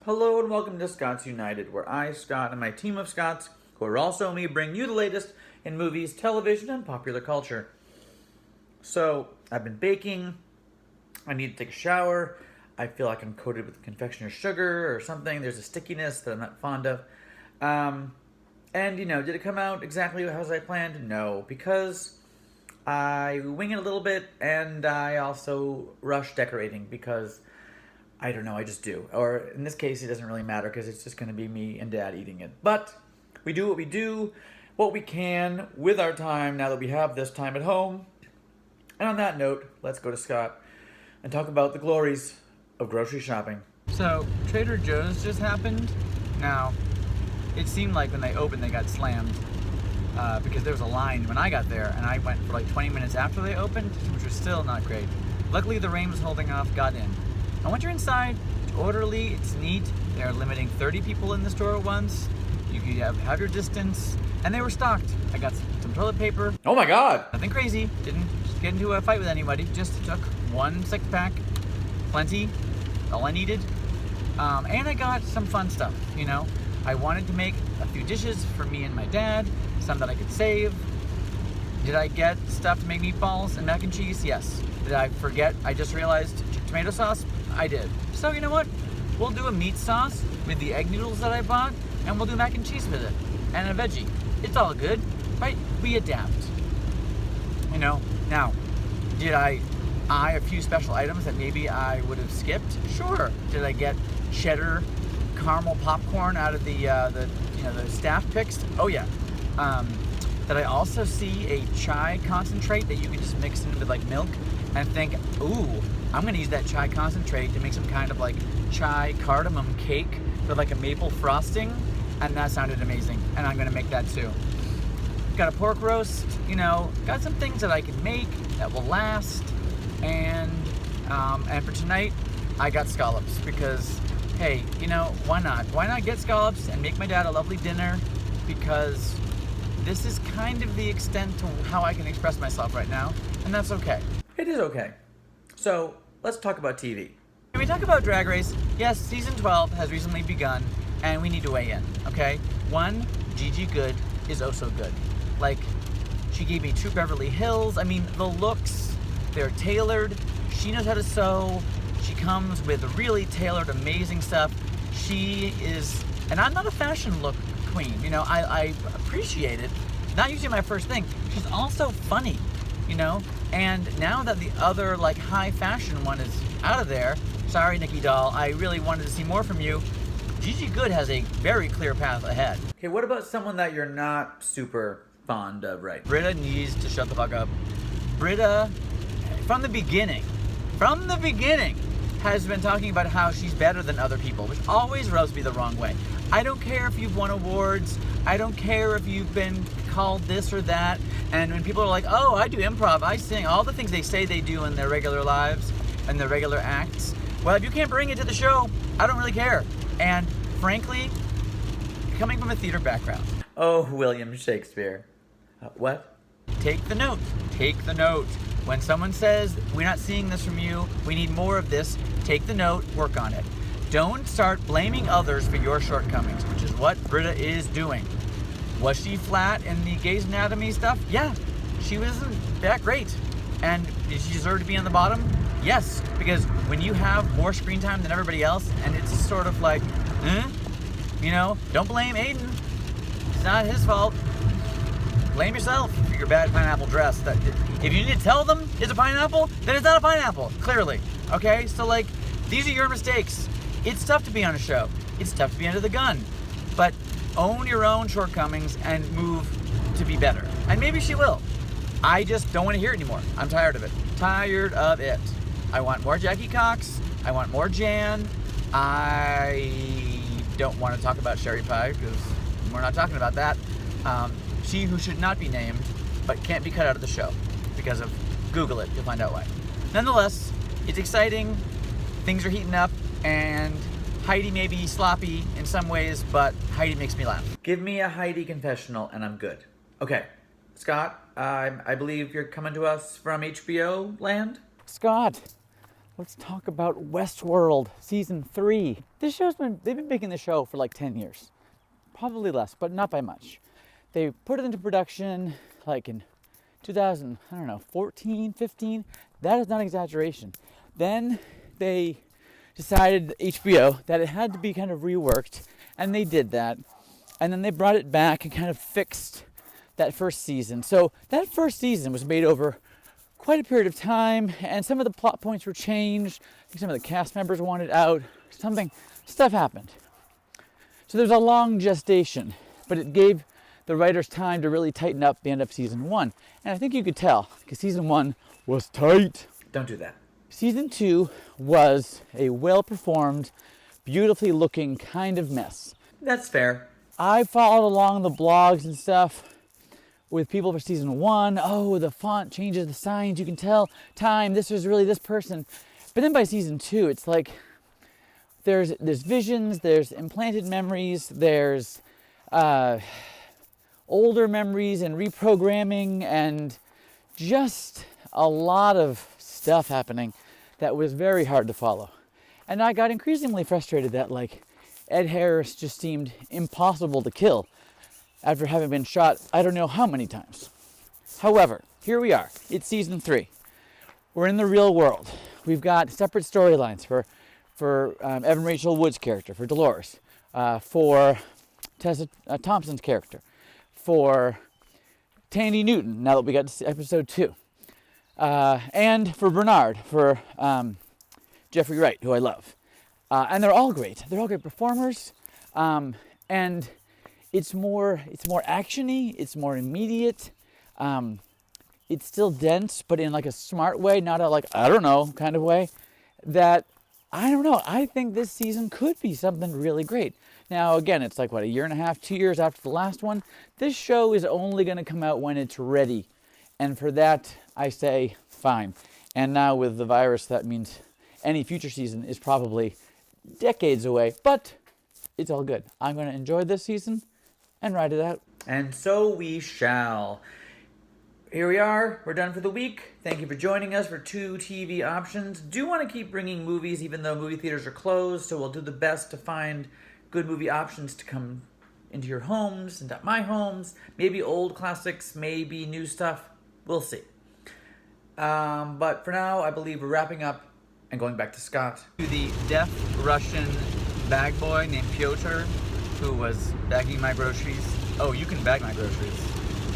Hello and welcome to Scots United, where I, Scott, and my team of Scots, who are also me, bring you the latest in movies, television, and popular culture. So, I've been baking, I need to take a shower, I feel like I'm coated with confectioner's sugar or something, there's a stickiness that I'm not fond of. Did it come out exactly as I planned? No, because I wing it a little bit, and I also rush decorating because I don't know, I just do. Or in this case, it doesn't really matter because it's just going to be me and Dad eating it. But we do, what we can with our time now that we have this time at home. And on that note, let's go to Scott and talk about the glories of grocery shopping. So, Trader Joe's just happened. Now, it seemed like when they opened, they got slammed because there was a line when I got there, and I went for like 20 minutes after they opened, which was still not great. Luckily, the rain was holding off, got in. And once you're inside, it's orderly, it's neat. They're limiting 30 people in the store at once. You can have your distance, and they were stocked. I got some toilet paper. Oh my God! Nothing crazy. Didn't get into a fight with anybody. Just took one 6-pack, plenty, all I needed. And I got some fun stuff, you know. I wanted to make a few dishes for me and my dad, some that I could save. Did I get stuff to make meatballs and mac and cheese? Yes. Did I forget? I just realized tomato sauce? I did. So you know what? We'll do a meat sauce with the egg noodles that I bought, and we'll do mac and cheese with it, and a veggie. It's all good, right? We adapt. You know, now, did I eye a few special items that maybe I would have skipped? Sure. Did I get cheddar caramel popcorn out of the staff picks? Oh yeah. Did I also see a chai concentrate that you can just mix in with like milk and think, ooh, I'm gonna use that chai concentrate to make some kind of like chai cardamom cake with like a maple frosting, and that sounded amazing, and I'm gonna make that too. Got a pork roast, got some things that I can make that will last, and for tonight, I got scallops because, hey, why not? Why not get scallops and make my dad a lovely dinner? Because this is kind of the extent to how I can express myself right now, and that's okay. It is okay. So, let's talk about TV. When we talk about Drag Race, yes, season 12 has recently begun, and we need to weigh in, okay? One, Gigi Good is oh so good. Like, she gave me True Beverly Hills. I mean, the looks, they're tailored. She knows how to sew. She comes with really tailored, amazing stuff. She is, and I'm not a fashion look queen, I appreciate it. Not usually my first thing. She's also funny, and now that the other like high fashion one is out of there, sorry Nikki Doll, I really wanted to see more from you. Gigi Good has a very clear path ahead. Okay, what about someone that you're not super fond of, right? Britta needs to shut the fuck up. Britta, from the beginning, has been talking about how she's better than other people, which always rubs me the wrong way. I don't care if you've won awards. I don't care if you've been called this or that. And when people are like, oh, I do improv, I sing, all the things they say they do in their regular lives and their regular acts. Well, if you can't bring it to the show, I don't really care. And frankly, coming from a theater background. Oh, William Shakespeare. What? Take the note. Take the note. When someone says, we're not seeing this from you, we need more of this, take the note, work on it. Don't start blaming others for your shortcomings, which is what Britta is doing. Was she flat in the Grey's Anatomy stuff? Yeah, she wasn't that great. And did she deserve to be on the bottom? Yes, because when you have more screen time than everybody else, and it's sort of like, don't blame Aiden. It's not his fault. Blame yourself for your bad pineapple dress. If you need to tell them it's a pineapple, then it's not a pineapple, clearly. Okay? So, these are your mistakes. It's tough to be on a show. It's tough to be under the gun. But own your own shortcomings and move to be better. And maybe she will. I just don't want to hear it anymore. I'm tired of it. Tired of it. I want more Jackie Cox. I want more Jan. I don't want to talk about Sherry Pie because we're not talking about that. She who should not be named, but can't be cut out of the show because of Google it, you'll find out why. Nonetheless, it's exciting, things are heating up, and Heidi may be sloppy in some ways, but Heidi makes me laugh. Give me a Heidi confessional and I'm good. Okay, Scott, I believe you're coming to us from HBO land? Scott, let's talk about Westworld Season 3. They've been making the show for like 10 years. Probably less, but not by much. They put it into production like in 2014, 15. That is not an exaggeration. Then they decided, HBO, that it had to be kind of reworked, and they did that. And then they brought it back and kind of fixed that first season. So that first season was made over quite a period of time, and some of the plot points were changed. I think some of the cast members wanted out. Stuff happened. So there's a long gestation, but it gave the writers time to really tighten up the end of season 1. And I think you could tell, because season 1 was tight. Don't do that. Season 2 was a well-performed, beautifully looking kind of mess. That's fair. I followed along the blogs and stuff with people for season 1. Oh, the font changes, the signs, you can tell time, this was really this person. But then by season 2, it's like there's visions, there's implanted memories, there's older memories and reprogramming, and just a lot of stuff happening that was very hard to follow. And I got increasingly frustrated that like Ed Harris just seemed impossible to kill after having been shot I don't know how many times. However, here we are. It's season 3. We're in the real world. We've got separate storylines for Evan Rachel Wood's character, for Dolores, for Tessa Thompson's character, for Tandy Newton, now that we got to episode 2, and for Bernard, for Jeffrey Wright, who I love. And they're all great. They're all great performers. And it's more action-y, it's more immediate. It's still dense, but in like a smart way, not a like, I don't know, kind of way. That, I don't know, I think this season could be something really great. Now, again, it's like, what, a year and a half, 2 years after the last one? This show is only going to come out when it's ready. And for that, I say, fine. And now with the virus, that means any future season is probably decades away. But it's all good. I'm going to enjoy this season and ride it out. And so we shall. Here we are. We're done for the week. Thank you for joining us for 2 TV options. Do want to keep bringing movies, even though movie theaters are closed. So we'll do the best to find good movie options to come into your homes, into my homes. Maybe old classics, maybe new stuff. We'll see. But for now, I believe we're wrapping up and going back to Scott. To the deaf Russian bag boy named Pyotr, who was bagging my groceries. Oh, you can bag my groceries.